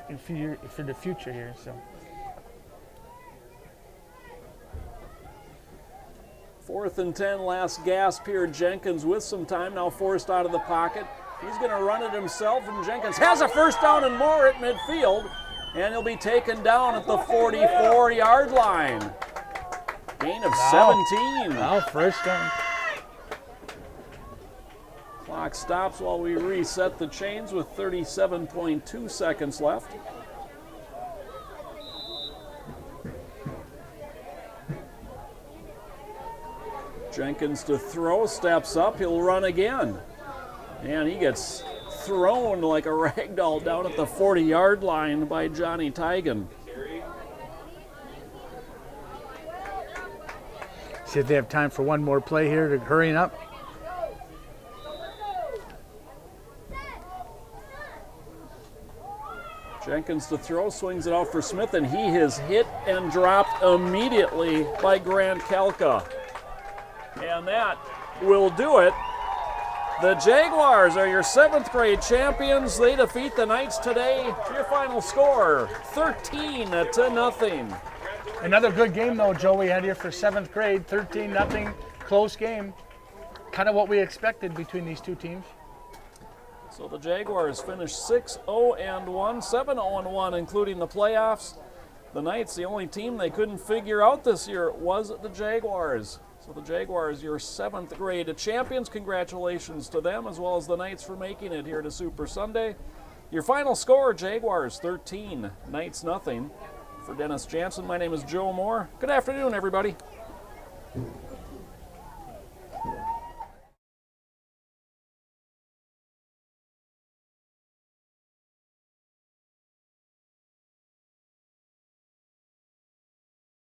the future here. So 4th and 10, last gasp here. Jenkins with some time, now forced out of the pocket. He's going to run it himself, and Jenkins has a first down and more at midfield, and he'll be taken down at the 44-yard line. Gain of 17. Wow, first down. Clock stops while we reset the chains with 37.2 seconds left. Jenkins to throw, steps up, he'll run again. And he gets thrown like a rag doll down at the 40-yard line by Johnny Tigan. See if they have time for one more play here to hurry up. Jenkins to throw, swings it out for Smith, and he is hit and dropped immediately by Grant Kelka. And that will do it. The Jaguars are your 7th grade champions. They defeat the Knights today. Your final score, 13-0. Another good game, though, Joe, we had here for 7th grade, 13-0, close game. Kind of what we expected between these two teams. So the Jaguars finished 6-0-1, 7-0-1, including the playoffs. The Knights, the only team they couldn't figure out this year was the Jaguars. So the Jaguars, your 7th grade champions. Congratulations to them, as well as the Knights for making it here to Super Sunday. Your final score, Jaguars 13, Knights nothing. For Dennis Jansen, my name is Joe Moore. Good afternoon, everybody.